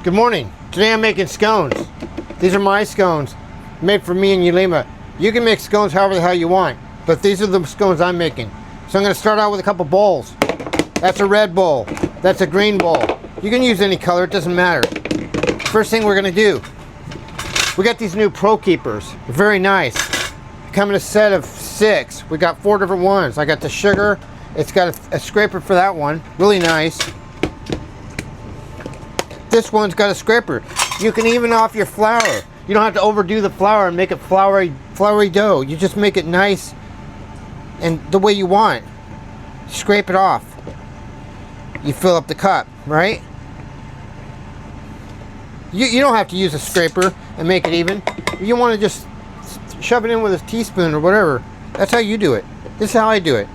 Good morning. Today I'm making scones. These are my scones, made for me and Yulima. You can make scones however the hell you want, but these are the scones I'm making. So I'm going to start out with a couple bowls. That's a red bowl. That's a green bowl. You can use any color, it doesn't matter. First thing we're going to do, we got these new Pro Keepers. They're very nice. They come in a set of 6. We got 4 different ones. I got the sugar. It's got a scraper for that one. Really nice. This one's got a scraper. You can even off your flour. You don't have to overdo the flour and make it floury dough. You just make it nice and the way you want. Scrape it off. You fill up the cup, right? You don't have to use a scraper and make it even. You want to just shove it in with a teaspoon or whatever. That's how you do it. This is how I do it.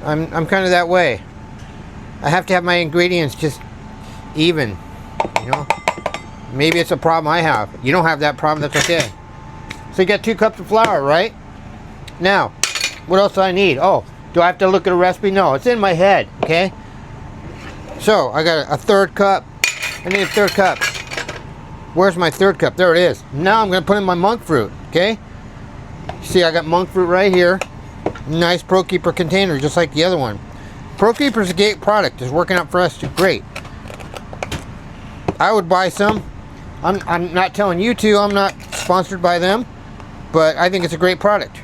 I'm kind of that way. I have to have my ingredients just even. You know, maybe it's a problem I have. You don't have that problem, that's okay. So you got 2 cups of flour, right? Now, what else do I need? Oh, do I have to look at a recipe? No, it's in my head, okay? So, I got a 1/3 cup. I need a 1/3 cup. Where's my 1/3 cup? There it is. Now I'm going to put in my monk fruit, okay? See, I got monk fruit right here. Nice Pro Keeper container, just like the other one. Pro Keeper's a great product. It's working out for us too. Great. I would buy some. I'm not telling you to. I'm not sponsored by them, but I think it's a great product.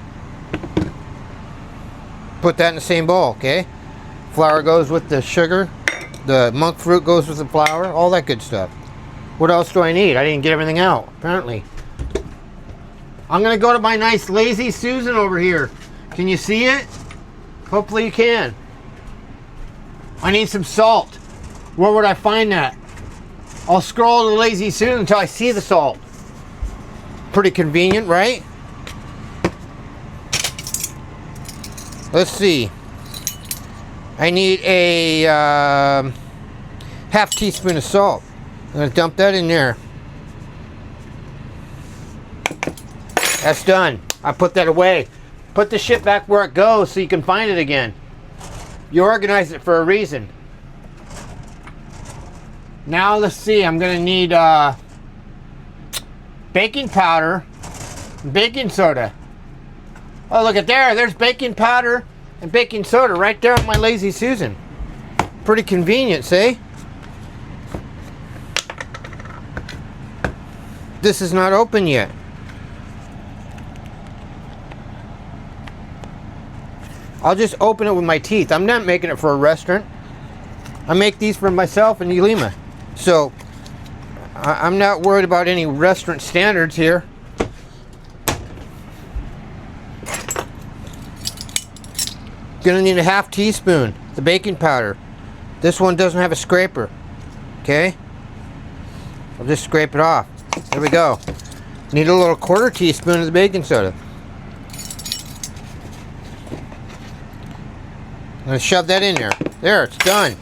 Put that in the same bowl, okay? Flour goes with the sugar. The monk fruit goes with the flour. All that good stuff. What else do I need? I didn't get everything out, apparently. I'm going to go to my nice Lazy Susan over here. Can you see it? Hopefully you can. I need some salt. Where would I find that? I'll scroll to Lazy Susan until I see the salt. Pretty convenient, right? Let's see. I need a half teaspoon of salt. I'm going to dump that in there. That's done. I put that away. Put the shit back where it goes so you can find it again. You organize it for a reason. Now let's see, I'm going to need baking powder, baking soda. Oh, look at there. There's baking powder and baking soda right there on my Lazy Susan. Pretty convenient, see? This is not open yet. I'll just open it with my teeth. I'm not making it for a restaurant. I make these for myself and Yulima. So, I'm not worried about any restaurant standards here. Gonna need a half teaspoon, the baking powder. This one doesn't have a scraper. Okay? I'll just scrape it off. There we go. Need a little 1/4 teaspoon of the baking soda. I'm gonna shove that in there. There, it's done.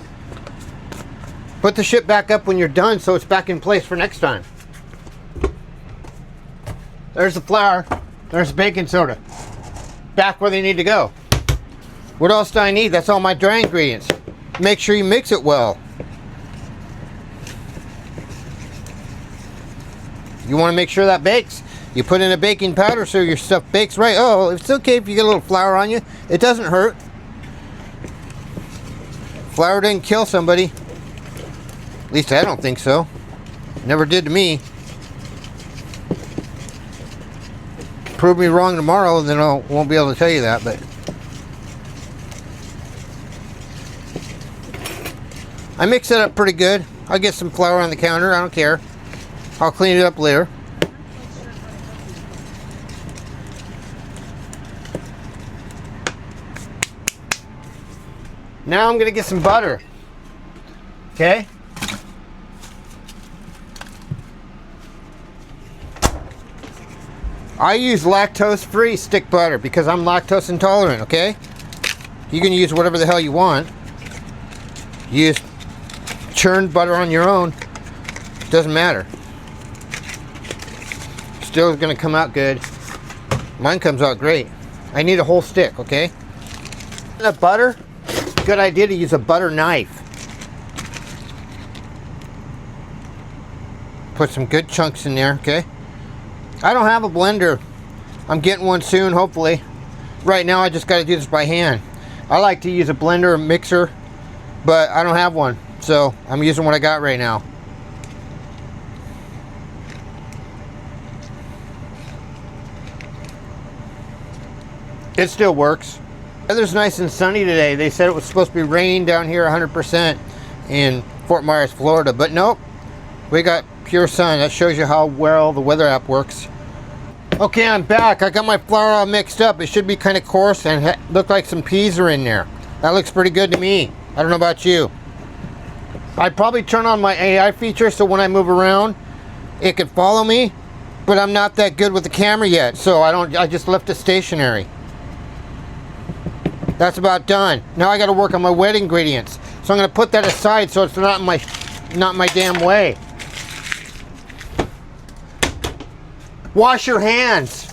Put the shit back up when you're done so it's back in place for next time. There's the flour. There's the baking soda. Back where they need to go. What else do I need? That's all my dry ingredients. Make sure you mix it well. You want to make sure that bakes. You put in a baking powder so your stuff bakes right. Oh, it's okay if you get a little flour on you. It doesn't hurt. Flour didn't kill somebody. At least I don't think so. Never did to me. Prove me wrong tomorrow, then I won't be able to tell you that, but I mix it up pretty good. I'll get some flour on the counter, I don't care. I'll clean it up later. Now I'm gonna get some butter. Okay? I use lactose-free stick butter because I'm lactose intolerant, okay? You can use whatever the hell you want. Use churned butter on your own. Doesn't matter. Still is going to come out good. Mine comes out great. I need a whole stick, okay? The butter, good idea to use a butter knife. Put some good chunks in there, okay? I don't have a blender. I'm getting one soon, hopefully. Right now I just got to do this by hand. I like to use a blender or mixer, but I don't have one. So I'm using what I got right now. It still works. Weather's nice and sunny today. They said it was supposed to be raining down here 100% in Fort Myers, Florida, but nope. We got pure sun. That shows you how well the weather app works. Okay, I'm back. I got my flour all mixed up. It should be kind of coarse and look like some peas are in there. That looks pretty good to me. I don't know about you. I'd probably turn on my AI feature so when I move around, it can follow me, but I'm not that good with the camera yet, so I just left it stationary. That's about done. Now I got to work on my wet ingredients. So I'm going to put that aside so it's not my damn way. Wash your hands.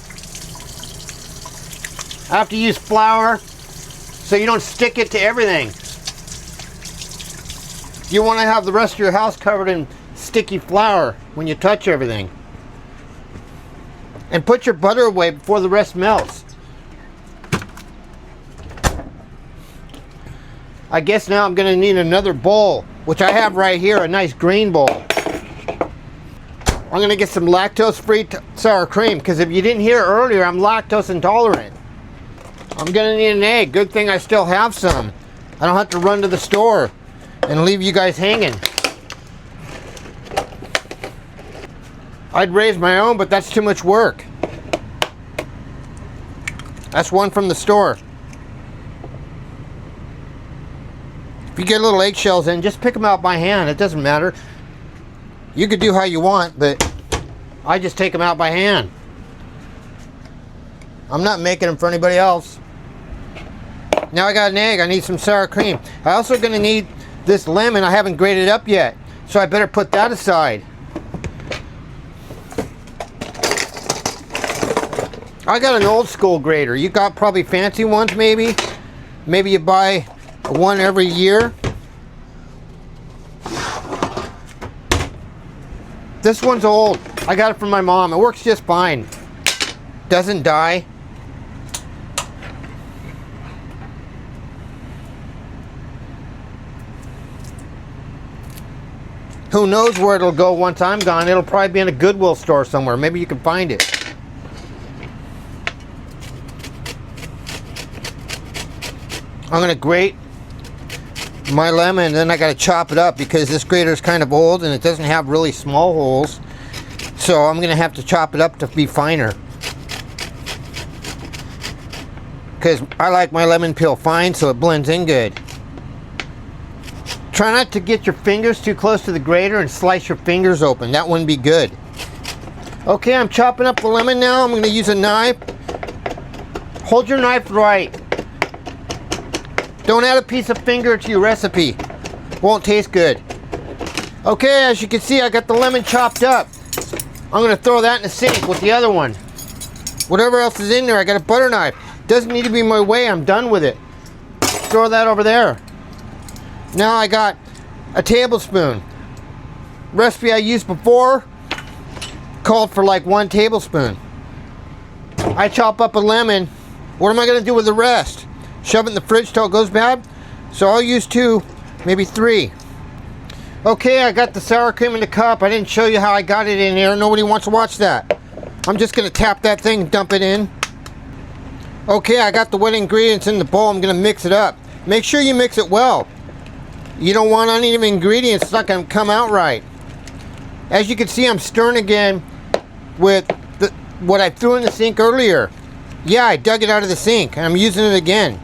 I have to use flour so you don't stick it to everything. You want to have the rest of your house covered in sticky flour when you touch everything. And put your butter away before the rest melts. I guess now I'm going to need another bowl, which I have right here, a nice green bowl. I'm going to get some lactose-free sour cream, because if you didn't hear earlier, I'm lactose intolerant. I'm going to need an egg. Good thing I still have some. I don't have to run to the store and leave you guys hanging. I'd raise my own, but that's too much work. That's one from the store. If you get little eggshells in, just pick them out by hand. It doesn't matter. You could do how you want, but I just take them out by hand. I'm not making them for anybody else. Now I got an egg. I need some sour cream. I also going to need this lemon. I haven't grated up yet, so I better put that aside. I got an old school grater. You got probably fancy ones maybe. Maybe you buy one every year. This one's old. I got it from my mom. It works just fine. Doesn't die. Who knows where it'll go once I'm gone. It'll probably be in a Goodwill store somewhere. Maybe you can find it. I'm going to grate my lemon, and then I got to chop it up because this grater is kind of old and it doesn't have really small holes. So I'm going to have to chop it up to be finer. Because I like my lemon peel fine so it blends in good. Try not to get your fingers too close to the grater and slice your fingers open. That wouldn't be good. Okay, I'm chopping up the lemon now. I'm going to use a knife. Hold your knife right. Don't add a piece of finger to your recipe. Won't taste good. Okay, as you can see, I got the lemon chopped up. I'm going to throw that in the sink with the other one. Whatever else is in there, I got a butter knife. Doesn't need to be my way. I'm done with it. Throw that over there. Now I got a tablespoon. Recipe I used before called for like 1 tablespoon. I chop up a lemon. What am I going to do with the rest? Shove it in the fridge till it goes bad? So I'll use 2, maybe 3. Okay, I got the sour cream in the cup. I didn't show you how I got it in there. Nobody wants to watch that. I'm just going to tap that thing and dump it in. Okay, I got the wet ingredients in the bowl. I'm going to mix it up. Make sure you mix it well. You don't want uneven ingredients. It's not going to come out right. As you can see, I'm stirring again with what I threw in the sink earlier. Yeah, I dug it out of the sink and I'm using it again.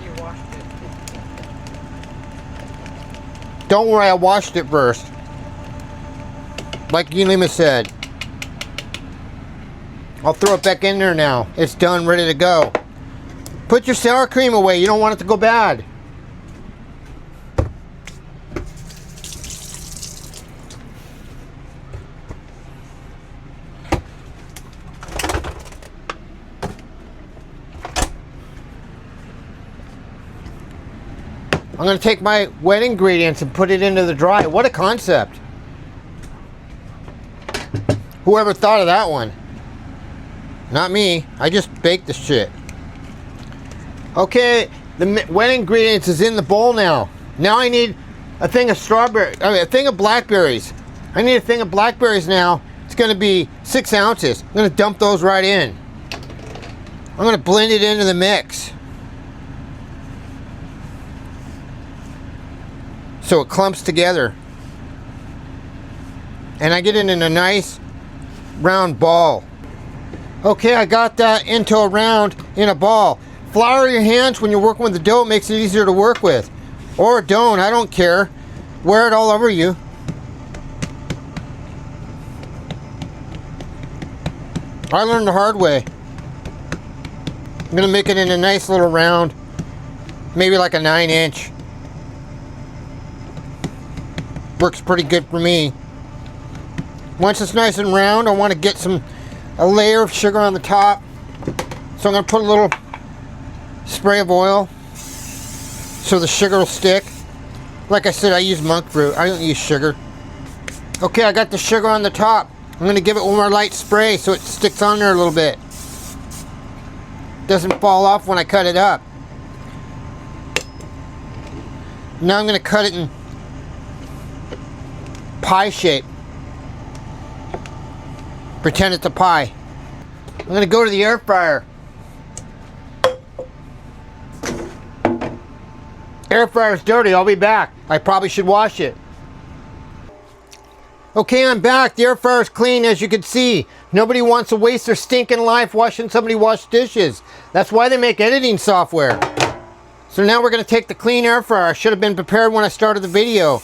You washed it. Don't worry, I washed it first. Like Yulima said. I'll throw it back in there now. It's done, ready to go. Put your sour cream away. You don't want it to go bad. I'm going to take my wet ingredients and put it into the dry. What a concept. Whoever thought of that one? Not me. I just baked the shit. Okay, the wet ingredients is in the bowl now. Now I need a thing of a thing of blackberries. I need a thing of blackberries now. It's going to be 6 ounces. I'm going to dump those right in. I'm going to blend it into the mix, so it clumps together. And I get it in a nice round ball. Okay, I got that into a round in a ball. Flour your hands when you're working with the dough. It makes it easier to work with. Or don't, I don't care. Wear it all over you. I learned the hard way. I'm gonna make it in a nice little round, maybe like a 9-inch. Works pretty good for me. Once it's nice and round, I want to get a layer of sugar on the top. So I'm gonna put a little spray of oil so the sugar will stick. Like I said, I use monk fruit. I don't use sugar. Okay, I got the sugar on the top. I'm gonna give it one more light spray so it sticks on there a little bit. Doesn't fall off when I cut it up. Now I'm gonna cut it in pie shape. Pretend it's a pie. I'm gonna go to the air fryer. Air fryer's dirty. I'll be back. I probably should wash it. Okay, I'm back. The air fryer's clean, as you can see. Nobody wants to waste their stinking life watching somebody wash dishes. That's why they make editing software. So now we're going to take the clean air fryer. I should have been prepared when I started the video.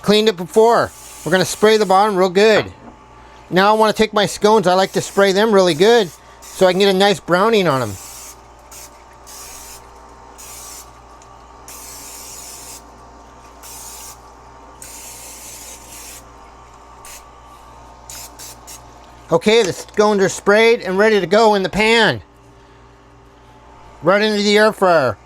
Cleaned it before. We're going to spray the bottom real good. Now I want to take my scones. I like to spray them really good so I can get a nice browning on them. Okay, the scones are sprayed and ready to go in the pan. Right into the air fryer.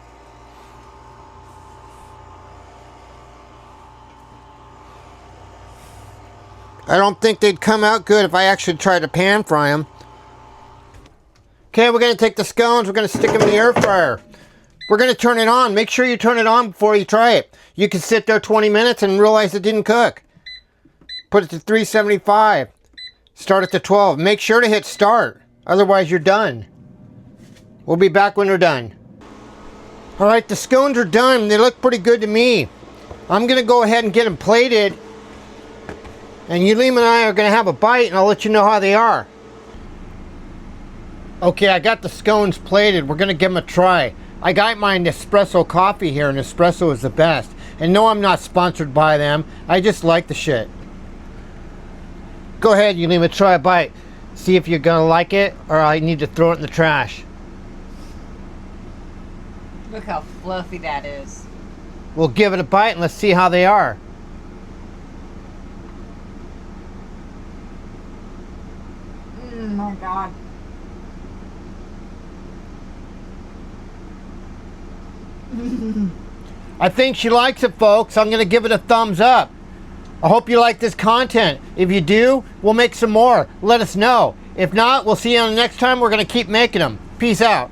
I don't think they'd come out good if I actually tried to pan fry them. Okay, we're going to take the scones, we're going to stick them in the air fryer. We're going to turn it on. Make sure you turn it on before you try it. You can sit there 20 minutes and realize it didn't cook. Put it to 375. Start at the 12. Make sure to hit start. Otherwise, you're done. We'll be back when we're done. Alright, the scones are done. They look pretty good to me. I'm going to go ahead and get them plated. And Yulima and I are going to have a bite, and I'll let you know how they are. Okay, I got the scones plated. We're going to give them a try. I got my Nespresso coffee here, and Nespresso is the best. And no, I'm not sponsored by them. I just like the shit. Go ahead, Yulima, try a bite. See if you're gonna like it, or I need to throw it in the trash. Look how fluffy that is. We'll give it a bite and let's see how they are. Oh my God. I think she likes it, folks. I'm gonna give it a thumbs up. I hope you like this content. If you do, we'll make some more. Let us know. If not, we'll see you on the next time. We're going to keep making them. Peace out.